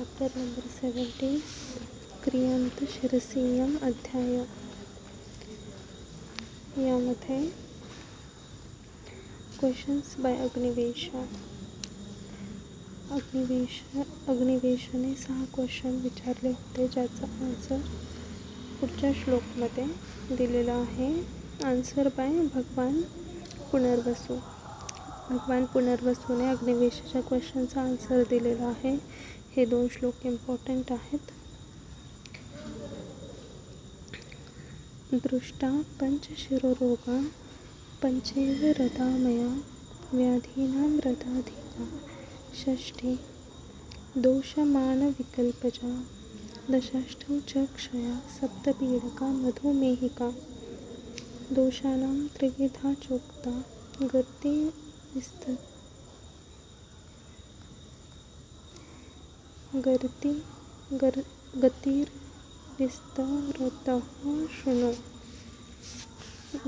Chapter number 17 क्रियांत शिरसीयम अध्याय. यामध्ये questions bye अग्निवेशने 6 question विचारले होते, ज्याचा आन्सर पुढच्या श्लोकमध्ये दिलेला आहे. आन्सर बाय भगवान पुनर्वसू. भगवान पुनर्वसूने अग्निवेशाच्या क्वेश्चनचा आन्सर दिलेला आहे. हे 2 श्लोक इम्पॉर्टंट आहेत. दृष्टा पंचशिरोरोगा पंचैव रदामया व्याधीनां रदाधिका षष्ठी दोषमानविकल्पजा दशाष्टौ च क्षया सप्तपीडका मधुमेहिका दोषानां त्रिविधा चोक्ता गतिर्विस्तरतः शृणु.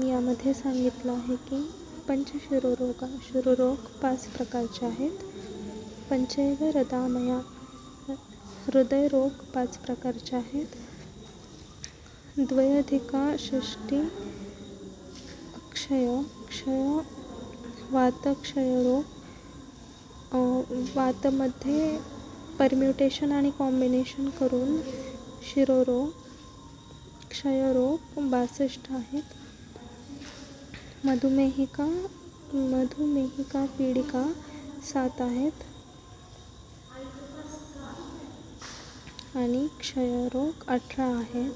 यामध्ये सांगितलं आहे की शिरोरोग 5 प्रकारचे आहेत. पंचैव रदामया हृदयरोग 5 प्रकारचे आहेत. द्वयधिका षष्टी क्षय वातक्षयरोग. वातमध्ये परम्युटेशन आणि कॉम्बिनेशन करून शिरोरोग क्षयरोग 62 आहेत. मधुमेहिका पीडिका 7 आहेत आणि क्षयरोग 18 आहेत.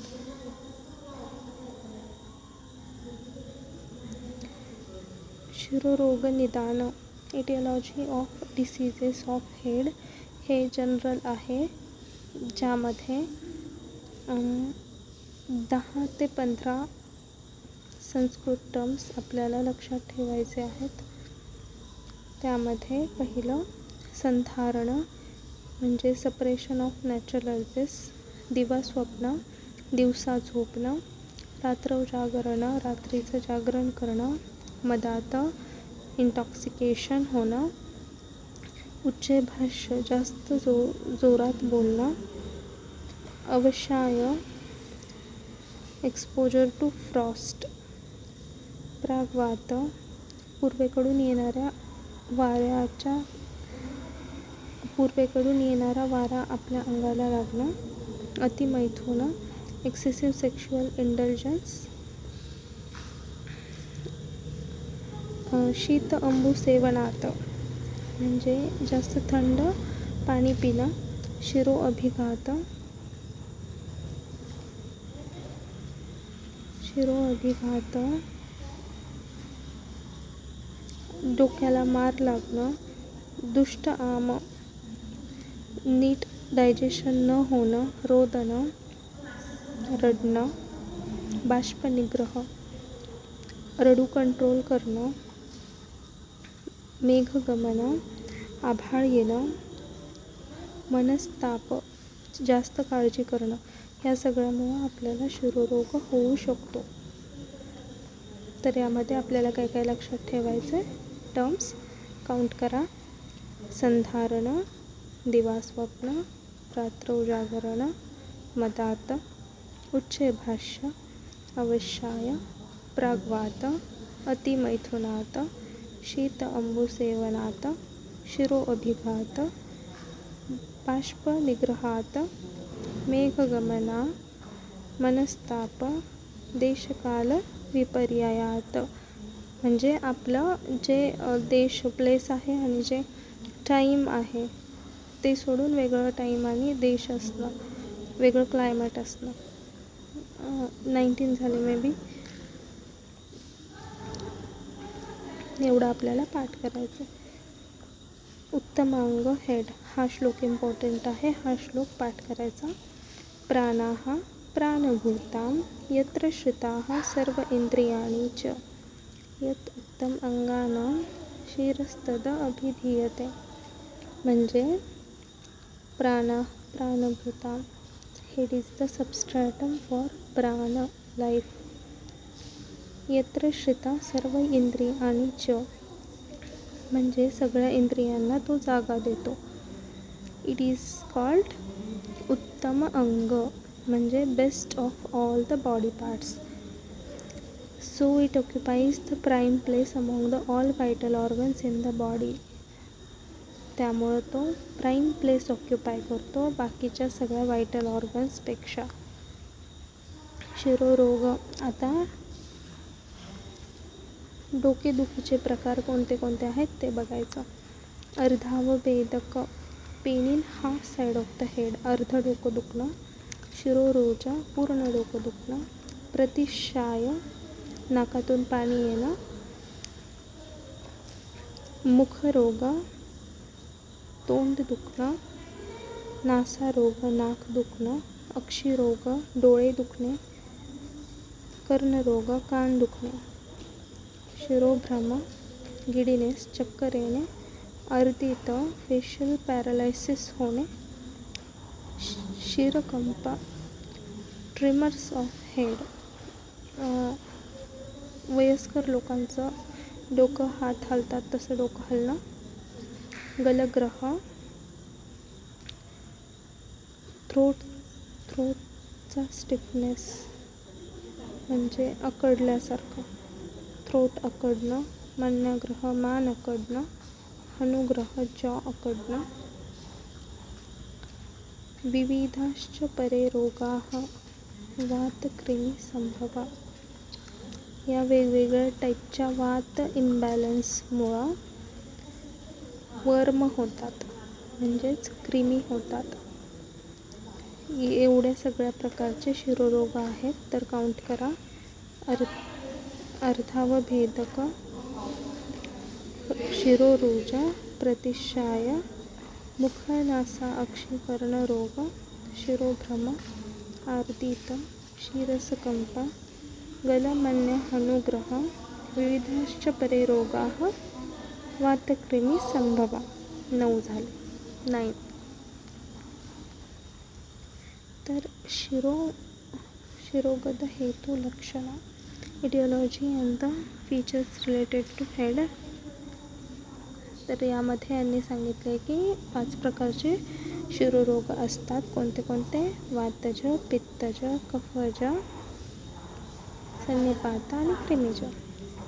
शिरोरोग निदान. Aetiology of diseases of head. हे जनरल आहे, ज्यामध्ये 10 ते 15 संस्कृत टर्म्स आपल्याला लक्षात ठेवायचे आहेत. त्यामध्ये पहिलं संधारण म्हणजे सपरेशन ऑफ नॅचरलायझेस. दिवास्वप्न दिवसा झोपणं. रात्र जागरण रात्रीचं जागरण करणं. मदात इंटॉक्सिकेशन होणं. उच्चैभाष्य जास्त जोरात बोलणं. अवसाय एक्सपोजर टू फ्रॉस्ट. प्राग्वात पूर्वेकडून येणारा वारा आपल्या अंगाला लागणं. अतिमैथुन एक्सेसिव्ह सेक्शुअल इंडल्जन्स. शीत अंबू सेवनात म्हणजे जास्त थंड पाणी पिणं. शिरोअभिघात डोक्याला मार लागणं. दुष्ट आम नीट डायजेशन न होणं. रोदन रडणं. बाष्पनिग्रह रडू कंट्रोल करणं. मेघगमन आभाळ येणं. मनस्ताप जास्त काळजी करणं. या सगळ्यामुळे आपल्याला शिरोरोग होऊ शकतो. तर यामध्ये आपल्याला काय काय लक्षात ठेवायचं. टर्म्स काउंट करा. संधारण दिवास्वप्न रात्र जागरण मदात उच्चैभाष्य अवसाय प्राग्वात अतिमैथुनात शीत अंबुसेवनात शिरोअभिघात बाष्पनिग्रहात मेघगमना मनस्ताप देशकाल विपर्ययात. म्हणजे आपलं जे प्लेस आहे आणि जे टाईम आहे ते सोडून वेगळं टाईम आणि देश असणं, वेगळं क्लायमेट असणं. 19 झाले मे बी. एवढं आपल्याला पाठ करायचं. उत्तमांग हेड. हा श्लोक इम्पॉर्टंट आहे. हा श्लोक पाठ करायचा. प्राणाः प्राणभूतां यत्र श्रिताः सर्व इंद्रियाणि च यत् उत्तम अंगानां शिरस्तद अभिधीयते. म्हणजे प्राणभूतां. हेड इज द सबस्ट्रॅटम फॉर प्राण लाईफ. यत्र श्रिता सर्व इंद्रियाणि च म्हणजे सगळ्या इंद्रियांना तो जागा देतो. इट इज कॉल्ड उत्तम अंग म्हणजे best of all the body parts. So it occupies the prime place among the all vital organs in the body. त्यामुळं तो प्राईम प्लेस ऑक्युपाय करतो बाकीच्या सगळ्या व्हायटल ऑर्गन्सपेक्षा. शिरोरोग. आता डोकेदुखीचे प्रकार कोणते कोणते आहेत ते बघायचं. अर्धावभेदक, pain in half side of the head, अर्ध डोकं दुखणं. शिरोरोजा, पूर्ण डोकं दुखणं. प्रतिशाय, नाकातून पाणी येणं. मुखरोग, तोंड दुखणं. नासारोग, नाक दुखणं. अक्षिरोग, डोळे दुखणे. कर्णरोग, कान दुखणे. शिरोभ्रम, गिडीनेस, चक्कर येणे. अर्दित, फेशियल पॅरालायसिस होणे. शिरकंप, ट्रिमर्स ऑफ हेड. वयस्कर लोकांचं डोकं हात हलतात तसं डोकं हलणं. गलग्रह, थ्रोटचा स्टिफनेस म्हणजे अकडल्यासारखं, थ्रोट अकडणं. मन्यग्रह, मान अकडणं. हनुग्रह, जॉ अकडणं. विविधाश्च परे रोगाः वातक्रिमीसंभवा. या वेगवेगळ्या टाईपच्या वात इम्बॅलन्समुळं वर्म होतात म्हणजेच क्रिमी होतात. एवढ्या सगळ्या प्रकारचे शिरोरोग आहेत तर काउंट करा. अर्धावभेदक, शिरोरोजा, प्रतिशाय, मुख नासा अक्षिकर्ण रोग, शिरोभ्रम, आर्दित, शिरसकंप, गलमन्य हनुग्रह. विविधाश्च परे रोगाः वातक्रिमीसंभवा. 9 झाले. 9. तर शिरोगत हेतू लक्षण, aetiology and the features related to head. तर यामध्ये यांनी सांगितले की 5 प्रकारचे शिरोरोग असतात. कोणते कोणते? वातज, पित्तज, कफज, सन्निपात आणि क्रिमीज.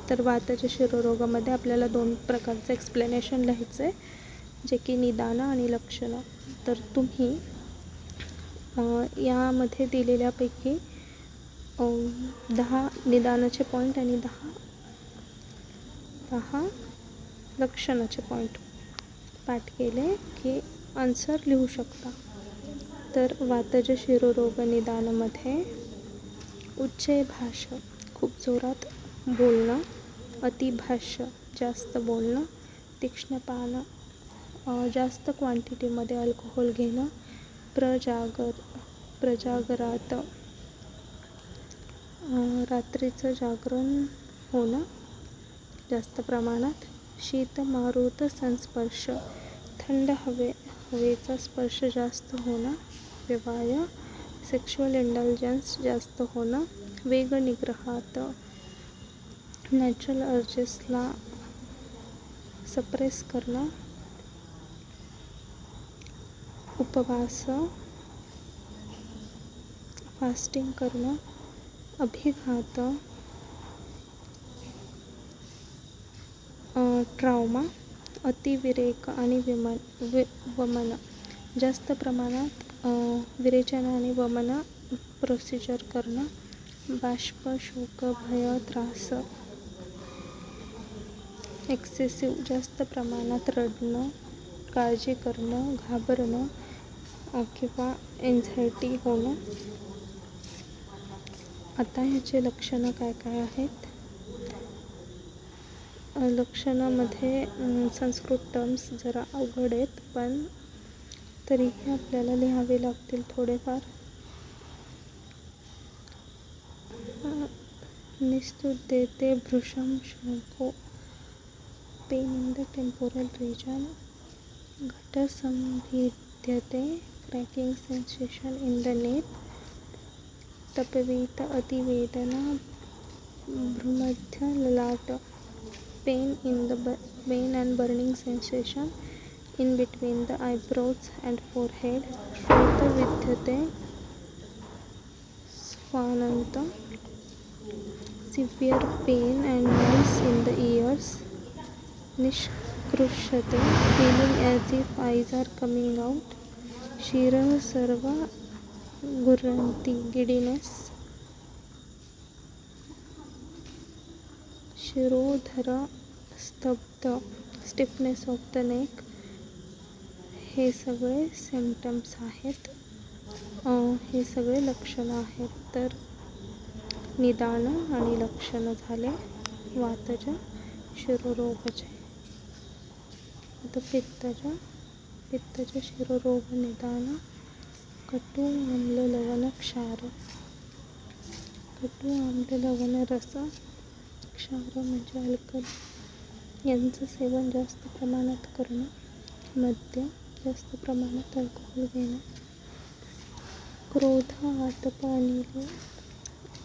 तर वातज शिरोरोगामध्ये आपल्याला 2 प्रकारचं एक्सप्लेनेशन लिहायचं आहे जे की निदान आणि लक्षणं. तर तुम्ही यामध्ये दिलेल्यापैकी 10 निदानाचे पॉईंट आणि 10 लक्षणाचे पॉईंट पाठ केले की आन्सर लिहू शकता. तर वातज शिरोरोग निदानमध्ये उच्चैभाष्य, खूप जोरात बोलणं. अतिभाष्य, जास्त बोलणं. तीक्ष्णपान, जास्त क्वांटिटीमध्ये अल्कोहोल घेणं. प्रजागरात, रात्रीचं जागरण होणं जास्त प्रमाणात. शीत मारुत संस्पर्श, थंड हवेचा स्पर्श जास्त होणं. व्यवाय, सेक्शुअल इंडल्जन्स जास्त होणं. वेग निग्रहात, नॅचरल अर्जेसला सप्रेस करणं. उपवास, फास्टिंग करणं. अभिघात, ट्रॉमा. अतिविरेक आणि वमन, जास्त प्रमाणात विरेचन आणि वमन प्रोसिजर करणं. बाष्प, शोक, भय, त्रास. एक्सेसिव्ह, जास्त प्रमाणात रडणं, काळजी करणं, घाबरणं किंवा एन्झायटी होणं. आता ह्याचे लक्षणं काय काय आहेत? लक्षणामध्ये संस्कृत टर्म्स जरा अवघड आहेत पण तरीही आपल्याला लिहावे लागतील थोडेफार. निस्तुतेते भृशं शंको, pain in the temporal region. घटसंभिद्यते, cracking sensation in the neck. तपवीत, अतिवेदना, भ्रूमध्य ललाट, pain and burning sensation. in between the eyebrows and forehead. श्रोत विद्यते स्वानंत. Severe pain and noise in the ears. निष्कृष्यते, feeling as if eyes are coming out. शिरः सर्वा घुरन्ति, giddiness. Shirodhara स्तब्ध, stiffness of the neck. हे सगळे सिम्पटम्स आहेत, हे सगळे लक्षणं आहेत. तर निदान आणि लक्षणं झाले वातच्या शिरोरोगाचे. आता पित्ताच्या शिरोरोग निदान. कटु आम्ल लवण क्षार. कटु आम्ल लवण रस, क्षार म्हणजे अल्कली यांचं सेवन जास्त प्रमाणात करणं. मद्य, जास्त प्रमाणात अल्कोहोल घेणं. क्रोध, आतप, अनिल.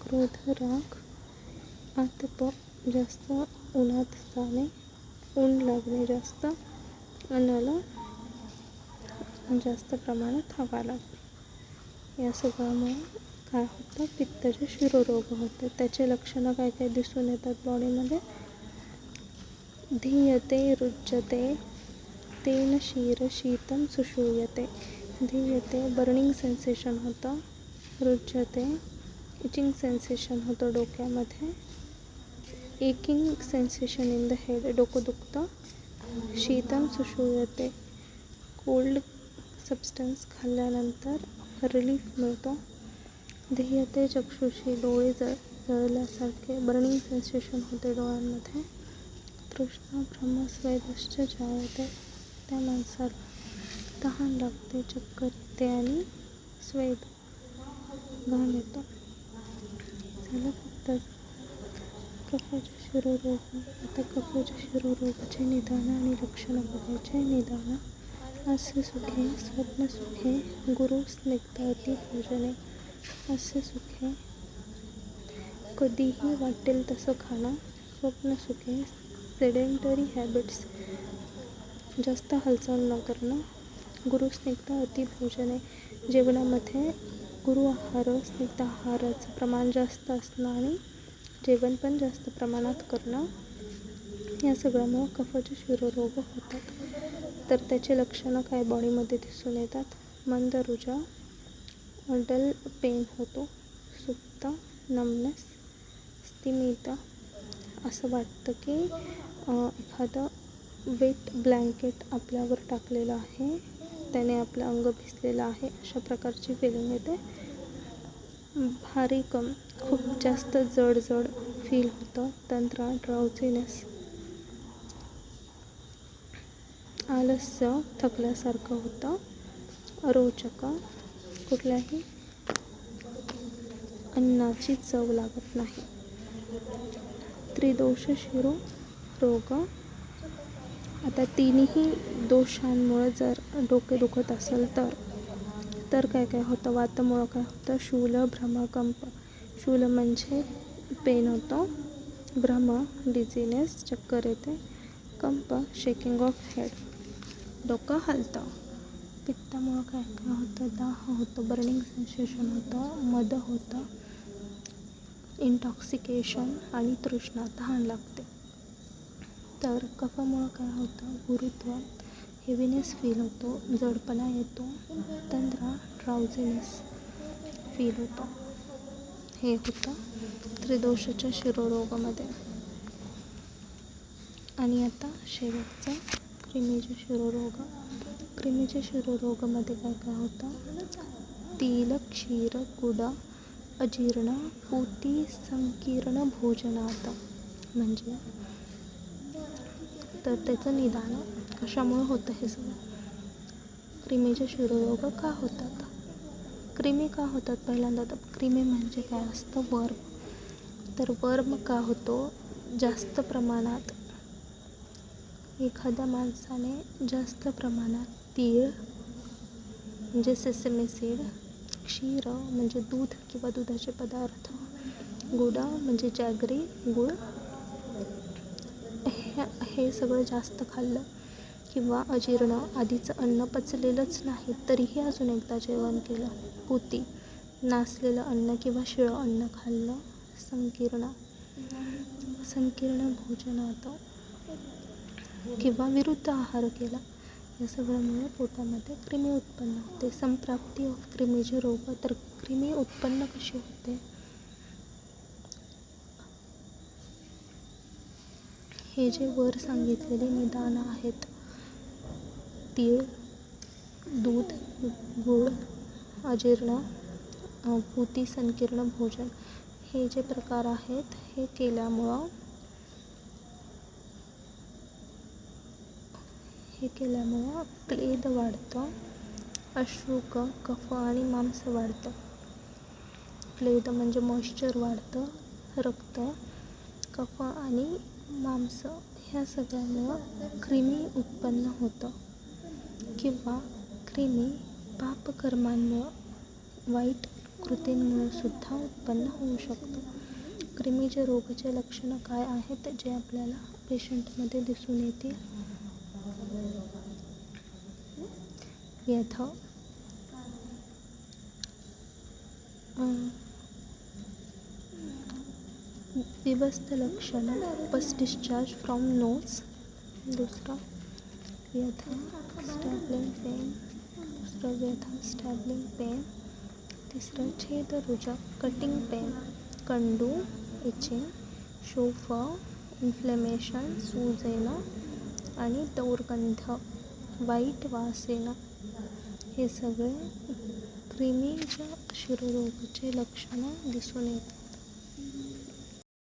क्रोध, राग. आतप, जास्त उन्हात जाणे, ऊन लागणे जास्त. अनल, जास्त प्रमाणात हवा लागणे. या सगळ्यामुळे काय होतं, पित्ताचे शिरोरोग होतात. त्याचे लक्षणं काय काय दिसून येतात बॉडीमध्ये. धीयते, रुच्यते. तेन क्षीर शीतं सुषूयते. धीयते, बर्निंग सेन्सेशन होतं. रुच्यते, इचिंग सेन्सेशन होतं डोक्यामध्ये. Aching sensation in the head, डोकं दुखतं. शीतं सुषूयते, कोल्ड सबस्टन्स खाल्ल्यानंतर रिलीफ मिळतो. धीयते चक्षुषी, डोळे जळल्यासारखे, बर्निंग सेन्सेशन होते डोळ्यांमध्ये. तृष्णा भ्रम स्वेदश्च जायते, त्या माणसाला तहान लागते, चक्कर येते आणि स्वेद घाम येतो. झालं फक्त कफाचे शिरोरोग. आता कफाच्या शिरोरोगाचे निदान आणि लक्षणं बघायचे. निदान. हास्यसुखे, स्वप्नसुखे, गुरुस्निग्धाती भोजने. हास्यसुखे, कधीही वाटेल तसं खाणं. स्वप्नसुखे, सेडेंटरी हॅबिट्स, जास्त हालचाल न करणं. गुरुस्निग्ध अतिभोजने, जेवणामध्ये गुरु आहार, स्निग्ध आहाराचं प्रमाण जास्त असणं आणि जेवण पण जास्त प्रमाणात करणं. या सगळ्यामुळं कफाचे शिरोरोग होतात. तर त्याचे लक्षणं काय बॉडीमध्ये दिसून येतात. मंद रुजा, डल पेन होतो. सुप्त, नमनेस, स्तिमित, असं वाटतं की एखादं वेट ब्लँकेट आपल्यावर टाकलेलं आहे, त्याने आपलं अंग भिजलेलं आहे, अशा प्रकारची फिलिंग येते. भारीकम, खूप जास्त जड फील होतं. तंद्रा, ड्राउझीनेस. आलस्य, थकल्यासारखं होतं. अरोचक, कुठल्याही अन्नाची चव लागत नाही. त्रिदोष शिरोरोग. आता तिन्ही दोषांमुळे जर डोके दुखत असेल तर काय काय होतं. वातामुळं काय होतं, शूल, भ्रम, कंप. शूल म्हणजे पेन होतो. भ्रम, डिझीनेस, चक्कर येते. कंप, शेकिंग ऑफ हेड, डोकं हलतं. पित्तामुळं काय काय होतं, दाह होतं, बर्निंग सेन्सेशन होतं, मद होतं, इंटॉक्सिकेशन आणि तृष्णा, तहान लागते. तर कफामुळं काय होतं, गुरुत्व, हेवीनेस फील होतो, जडपणा येतो. तंद्रा, ड्राउझीनेस फील होतो. हे होतं त्रिदोषाच्या शिरोरोगामध्ये. आणि आता शेवटचा क्रिमीच्या शिरोरोग. क्रिमीच्या शिरोरोगामध्ये काय काय होतं, तिल, क्षीर, गुड, अजीर्ण, पूती, संकीर्ण भोजनात. म्हणजे तर त्याचं निदान कशामुळे होतं हे सगळं. क्रिमीचे शिरोरोग का होतात. क्रिमी का होतात. पहिल्यांदा तर क्रिमी म्हणजे काय असतं, वर्म. तर वर्म का होतो, जास्त प्रमाणात एखाद्या माणसाने जास्त प्रमाणात तीळ म्हणजे सेसमी सीड, क्षीर म्हणजे दूध किंवा दुधाचे पदार्थ, गुड म्हणजे जॅगरी, गुळ, हे सगळं जास्त खाल्लं किंवा अजीर्ण, आधीचं अन्न पचलेलंच नाही तरीही अजून एकदा जेवण केलं. पूती, नासलेलं अन्न किंवा शिळं अन्न खाल्लं. संकीर्ण भोजनात किंवा विरुद्ध आहार केला. या सगळ्यामुळे पोटामध्ये क्रिमी उत्पन्न होते. संप्राप्ती ऑफ क्रिमीचे रोग. तर क्रिमी उत्पन्न कशी होते? हे जे वर सांगितलेले निदान आहेत, तीळ, दूध, गूळ, अजीर्ण, पूती, संकीर्ण भोजन, हे जे प्रकार आहेत हे केल्यामुळं प्लेद वाढतं, अशुक, कफ आणि मांस वाढतं. प्लेद म्हणजे मॉइश्चर वाढतं, रक्त, कफ आणि मांस ह्या सगळ्यामुळं क्रिमी उत्पन्न होतं. किंवा क्रिमी पापकर्मांमुळं, वाईट कृतींमुळे सुद्धा उत्पन्न होऊ शकतं. क्रिमीचे रोगाचे लक्षणं काय आहेत जे आपल्याला पेशंटमध्ये दिसून येतील? व्यथा, विवस्थ लक्षणं, पस डिस्चार्ज फ्रॉम नोज. दुसरा व्यथा, स्टॅबलिंग पेन. तिसरं छेदरुजक, कटिंग पेन. कंडू, इचिंग, शोफ, इन्फ्लेमेशन, सूज येणं आणि दुर्गंध, वाईट वास येणं. हे सगळे क्रिमीच्या शिरोरोगाचे लक्षणं दिसून येतात.